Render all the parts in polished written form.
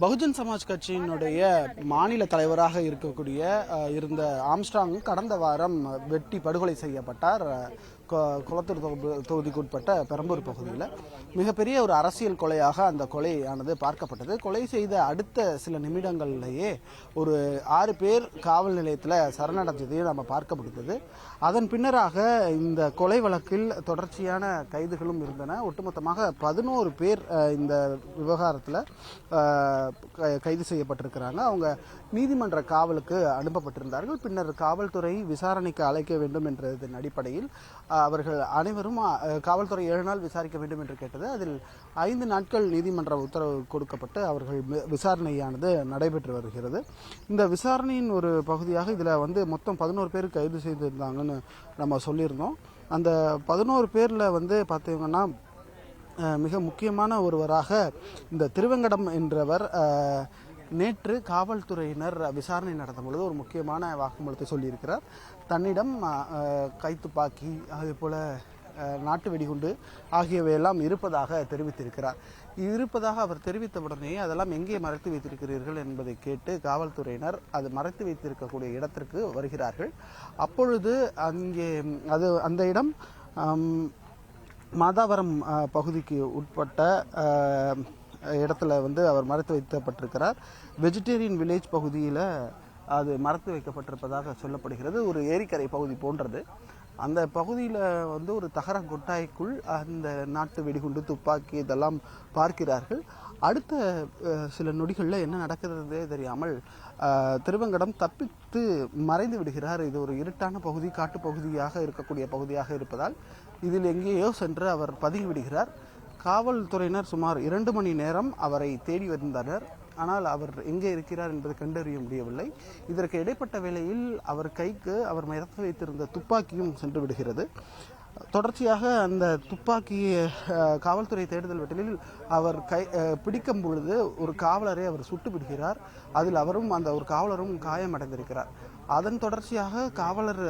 பகுஜன் சமாஜ் கட்சியினுடைய மாநில தலைவராக இருந்த ஆம்ஸ்ட்ராங் கடந்த வாரம் வெட்டி படுகொலை செய்யப்பட்டார். குளத்தூர் தொகுதிக்குட்பட்ட பெரம்பூர் பகுதியில் மிகப்பெரிய ஒரு அரசியல் கொலையாக அந்த கொலையானது பார்க்கப்பட்டது. கொலை செய்த அடுத்த சில நிமிடங்களிலேயே ஒரு 6 பேர் காவல் நிலையத்தில் சரணடைந்ததையும் நம்ம பார்க்க முடிந்தது. அதன் பின்னராக இந்த கொலை வழக்கில் தொடர்ச்சியான கைதுகளும் இருந்தன. ஒட்டுமொத்தமாக 11 பேர் இந்த விவகாரத்தில் கைது செய்யப்பட்டிருக்கிறாங்க. அவங்க நீதிமன்ற காவலுக்கு அனுப்பப்பட்டிருந்தார்கள். பின்னர் காவல்துறை விசாரணைக்கு அழைக்க வேண்டும் என்றதன் அடிப்படையில் அவர்கள் அனைவரும் காவல்துறை 7 நாள் விசாரிக்க வேண்டும் என்று கேட்டது. அதில் 5 நாட்கள் நீதிமன்ற உத்தரவு கொடுக்கப்பட்டு அவர்கள் விசாரணையானது நடைபெற்று வருகிறது. இந்த விசாரணையின் ஒரு பகுதியாக இதில் மொத்தம் 11 பேர் கைது செய்திருந்தாங்கன்னு நம்ம சொல்லியிருந்தோம். அந்த 11 பேரில் பார்த்தீங்கன்னா மிக முக்கியமான ஒருவராக இந்த திருவெங்கடம் என்றவர் நேற்று காவல்துறையினர் விசாரணை நடந்த பொழுது ஒரு முக்கியமான வாக்குமூலத்தை சொல்லியிருக்கிறார். தன்னிடம் கைத்துப்பாக்கி அதேபோல் நாட்டு வெடிகுண்டு ஆகியவையெல்லாம் இருப்பதாக தெரிவித்திருக்கிறார். இருப்பதாக அவர் தெரிவித்தவுடனே அதெல்லாம் எங்கே மறைத்து வைத்திருக்கிறீர்கள் என்பதை கேட்டு காவல்துறையினர் அது மறைத்து வைத்திருக்கக்கூடிய இடத்திற்கு வருகிறார்கள். அப்பொழுது அந்த இடம் மாதாவரம் பகுதிக்கு உட்பட்ட இடத்துல அவர் மறைத்து வைக்கப்பட்டிருக்கிறார். வெஜிடேரியன் வில்லேஜ் பகுதியில் அது மறைத்து வைக்கப்பட்டிருப்பதாக சொல்லப்படுகிறது. ஒரு ஏரிக்கரை பகுதி போன்றது. அந்த பகுதியில் ஒரு தகர கொட்டாய்க்குள் அந்த நாட்டு வெடிகுண்டு துப்பாக்கி இதெல்லாம் பார்க்கிறார்கள். அடுத்த சில நொடிகளில் என்ன நடக்கிறதே தெரியாமல் திருவெங்கடம் தப்பித்து மறைந்து விடுகிறார். இது ஒரு இருட்டான பகுதி, காட்டுப்பகுதியாக இருக்கக்கூடிய பகுதியாக இருப்பதால் இதில் எங்கேயோ சென்று அவர் பதுங்கி விடுகிறார். காவல்துறையினர் சுமார் 2 மணி நேரம் அவரை தேடி வந்தனர். ஆனால் அவர் எங்கே இருக்கிறார் என்பதை கண்டறிய முடியவில்லை. இதற்கு இடைப்பட்ட வேளையில் அவர் கைக்கு அவர் மறைத்து வைத்திருந்த துப்பாக்கியும் சென்று விடுகிறது. தொடர்ச்சியாக அந்த துப்பாக்கியை காவல்துறை தேடுதல் வேட்டையில் அவர் பிடிக்கும் பொழுது ஒரு காவலரை அவர் சுட்டு விடுகிறார். அதில் அந்த ஒரு காவலரும் காயமடைந்திருக்கிறார். அதன் தொடர்ச்சியாக காவலர்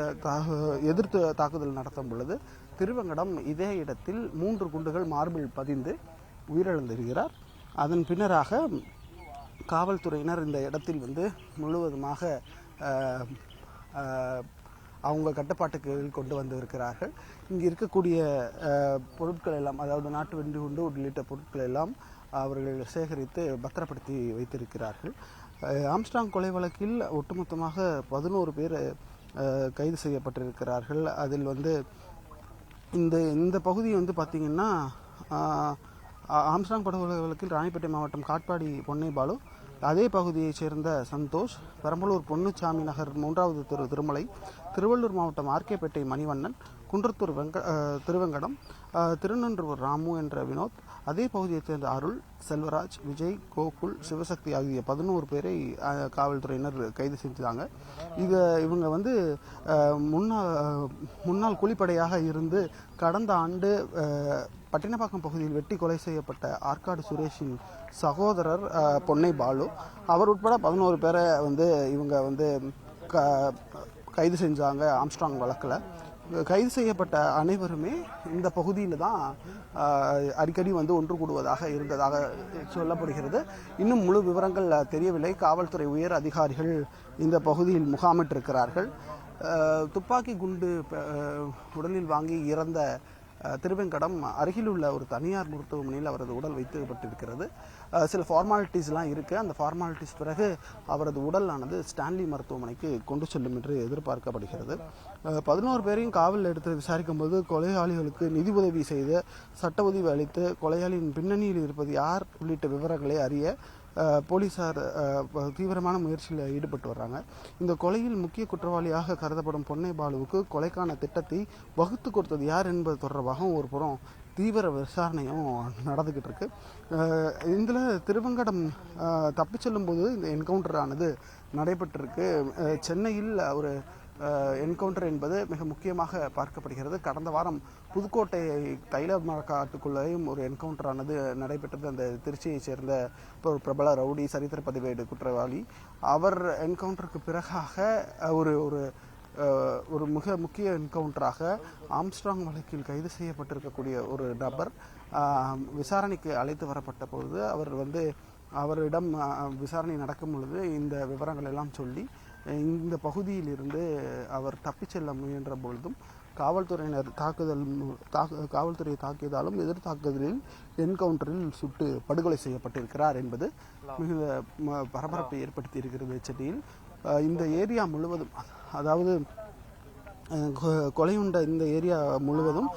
எதிர்த்து தாக்குதல் நடத்தும் பொழுது திருவெங்கடம் இதே இடத்தில் 3 குண்டுகள் மார்பில் பதிந்து உயிரிழந்திருக்கிறார். அதன் பின்னராக காவல்துறையினர் இந்த இடத்தில் முழுவதுமாக அவங்க கட்டுப்பாட்டுக்கு கொண்டு வந்திருக்கிறார்கள். இங்கே இருக்கக்கூடிய பொருட்கள் எல்லாம், அதாவது நாட்டு வெடிகுண்டு உள்ளிட்ட பொருட்கள் எல்லாம் அவர்கள் சேகரித்து பத்திரப்படுத்தி வைத்திருக்கிறார்கள். ஆம்ஸ்ட்ராங் கொலை வழக்கில் ஒட்டுமொத்தமாக 11 பேர் கைது செய்யப்பட்டிருக்கிறார்கள். அதில் இந்த பகுதி பார்த்திங்கன்னா ஆம்ஸ்ட்ராங் படுகொலை வழக்கில் ராணிப்பேட்டை மாவட்டம் காட்பாடி பொன்னை பாலு, அதே பகுதியைச் சேர்ந்த சந்தோஷ், பெரம்பலூர் பொன்னுச்சாமி நகர் 3வது தெரு திருமலை, திருவள்ளூர் மாவட்டம் ஆர்கேபேட்டை மணிவண்ணன், குன்றத்தூர் திருவெங்கடம், திருநன்றூர் ராமு என்ற வினோத், அதே பகுதியைச் சேர்ந்த அருள், செல்வராஜ், விஜய், கோகுல், சிவசக்தி ஆகிய 11 பேரை காவல்துறையினர் கைது செஞ்சாங்க. இவங்க முன்னாள் கூலிப்படையாக இருந்து கடந்த ஆண்டு பட்டினப்பாக்கம் பகுதியில் வெட்டி கொலை செய்யப்பட்ட ஆற்காடு சுரேஷின் சகோதரர் பொன்னை பாலு, அவர் உட்பட 11 பேரை இவங்க கைது செஞ்சாங்க. ஆம்ஸ்ட்ராங் வழக்கில் கைது செய்யப்பட்ட அனைவருமே இந்த பகுதியில் தான் அடிக்கடி ஒன்று கூடுவதாக இருந்ததாக சொல்லப்படுகிறது. இன்னும் முழு விவரங்கள் தெரியவில்லை. காவல்துறை உயர் அதிகாரிகள் இந்த பகுதியில் முகாமிட்டிருக்கிறார்கள். துப்பாக்கி குண்டு உடலில் வாங்கி இறந்த திருவெங்கடம் அருகில் உள்ள ஒரு தனியார் மருத்துவமனையில் அவரது உடல் வைக்கப்பட்டிருக்கிறது. சில ஃபார்மாலிட்டிஸ்லாம் இருக்குது. அந்த ஃபார்மாலிட்டிஸ் பிறகு அவரது உடலானது ஸ்டான்லி மருத்துவமனைக்கு கொண்டு செல்லும் என்று எதிர்பார்க்கப்படுகிறது. 11 பேரையும் காவலில் எடுத்து விசாரிக்கும் போது கொலையாளிகளுக்கு நிதி உதவி செய்து சட்ட உதவி அளித்து கொலையாளியின் பின்னணியில் இருப்பது யார் உள்ளிட்ட விவரங்களை அறிய போலீசார் தீவிரமான முயற்சியில் ஈடுபட்டு வர்றாங்க. இந்த கொலையில் முக்கிய குற்றவாளியாக கருதப்படும் பொன்னை பாலுவுக்கு கொலைக்கான திட்டத்தை வகுத்து கொடுத்தது யார் என்பது தொடர்பாகவும் ஒரு புறம் தீவிர விசாரணையும் நடந்துக்கிட்டு இருக்கு. இதில் திருவெங்கடம் தப்பி செல்லும்போது இந்த என்கவுண்டர் ஆனது நடைபெற்றிருக்கு. சென்னையில் ஒரு என்கவுண்டர் என்பது மிக முக்கியமாக பார்க்கப்படுகிறது. கடந்த வாரம் புதுக்கோட்டை தைல மரக்காட்டுக்குள்ளேயும் ஒரு என்கவுண்டர் ஆனது நடைபெற்றது. அந்த திருச்சியைச் சேர்ந்த ஒரு பிரபல ரவுடி சரித்திர பதிவேடு குற்றவாளி அவர் என்கவுண்டருக்கு பிறகாக ஒரு ஒரு மிக முக்கிய என்கவுண்டராக ஆம்ஸ்ட்ராங் வழக்கில் கைது செய்யப்பட்டிருக்கக்கூடிய ஒரு நபர் விசாரணைக்கு அழைத்து வரப்பட்ட பொழுது அவர் அவரிடம் விசாரணை நடக்கும் பொழுது இந்த விவரங்கள் எல்லாம் சொல்லி இந்த பகுதியிலிருந்து அவர் தப்பிச் செல்ல முயன்ற பொழுதும் காவல்துறையினர் காவல்துறையை தாக்கியதாலும் எதிர்த்தாக்குதலில் என்கவுண்டரில் சுட்டு படுகொலை செய்யப்பட்டிருக்கிறார் என்பது மிகுந்த பரபரப்பை ஏற்படுத்தி இருக்கிறது. சென்னையில் இந்த ஏரியா முழுவதும், அதாவது கொலையுண்ட இந்த ஏரியா முழுவதும்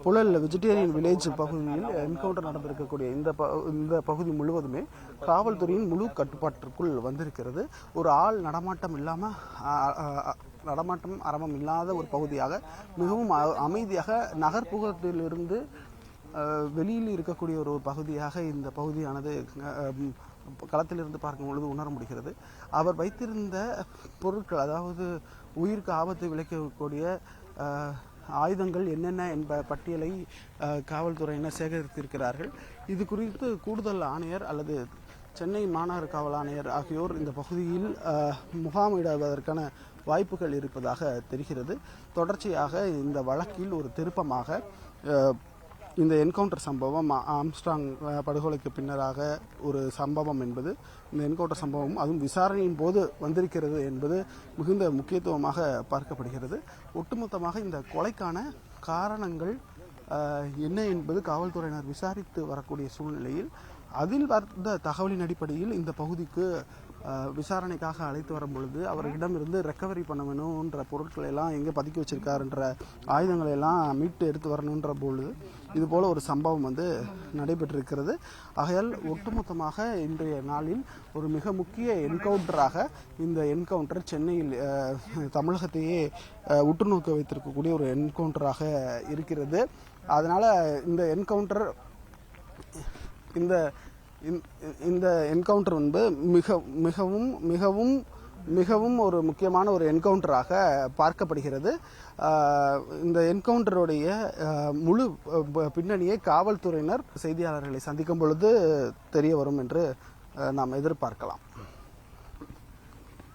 புழல் வெஜிடேரியன் வில்லேஜ் பகுதியில் என்கவுண்டர் நடந்திருக்கக்கூடிய இந்த பகுதி முழுவதுமே காவல்துறையின் முழு கட்டுப்பாட்டிற்குள் வந்திருக்கிறது. ஒரு ஆள் நடமாட்டம் இல்லாமல் நடமாட்டம் அரவம் இல்லாத ஒரு பகுதியாக, மிகவும் அமைதியாக நகர்ப்புறத்திலிருந்து வெளியில் இருக்கக்கூடிய ஒரு பகுதியாக இந்த பகுதியானது களத்திலிருந்து பார்க்கும் பொழுது உணர முடிகிறது. அவர் வைத்திருந்த பொருட்கள், அதாவது உயிருக்கு ஆபத்து விளைக்கக்கூடிய ஆயுதங்கள் என்னென்ன என்ப பட்டியலை காவல்துறையினர் சேகரித்திருக்கிறார்கள். இது குறித்து கூடுதல் ஆணையர் அல்லது சென்னை மாநகர காவல் ஆணையர் ஆகியோர் இந்த பகுதியில் முகாமிடுவதற்கான வாய்ப்புகள் இருப்பதாக தெரிகிறது. தொடர்ச்சியாக இந்த வழக்கில் ஒரு திருப்பமாக இந்த என்கவுண்டர் சம்பவம் ஆம்ஸ்ட்ராங் படுகொலைக்கு பின்னராக ஒரு சம்பவம் என்பது, இந்த என்கவுண்டர் சம்பவம் அதுவும் விசாரணையின் போது வந்திருக்கிறது என்பது மிகுந்த முக்கியத்துவமாக பார்க்கப்படுகிறது. ஒட்டுமொத்தமாக இந்த கொலைக்கான காரணங்கள் என்ன என்பது காவல்துறையினர் விசாரித்து வரக்கூடிய சூழ்நிலையில், அதில் வந்த தகவலின் அடிப்படையில் இந்த பகுதிக்கு விசாரணைக்காக அழைத்து வரும் பொழுது அவரிடமிருந்து ரெக்கவரி பண்ண வேணுன்ற பொருட்களை எல்லாம் எங்கே பதுக்கி வச்சிருக்காருன்ற ஆயுதங்களை எல்லாம் மீட்டு எடுத்து வரணுன்ற பொழுது இதுபோல் ஒரு சம்பவம் நடைபெற்றிருக்கிறது. ஆகையால் ஒட்டுமொத்தமாக இன்றைய நாளில் ஒரு மிக முக்கிய என்கவுண்டராக இந்த என்கவுண்டர் சென்னையில் தமிழகத்தையே உற்று நோக்க வைத்திருக்கக்கூடிய ஒரு என்கவுண்டராக இருக்கிறது. அதனால் இந்த என்கவுண்டர் இந்த என்கவுண்டர் மிகவும் மிகவும் மிகவும் ஒரு முக்கியமான ஒரு என்கவுண்டராக பார்க்கப்படுகிறது. இந்த என்கவுண்டருடைய முழு பின்னணியை காவல்துறையினர் செய்தியாளர்களை சந்திக்கும் பொழுது தெரிய வரும் என்று நாம் எதிர்பார்க்கலாம்.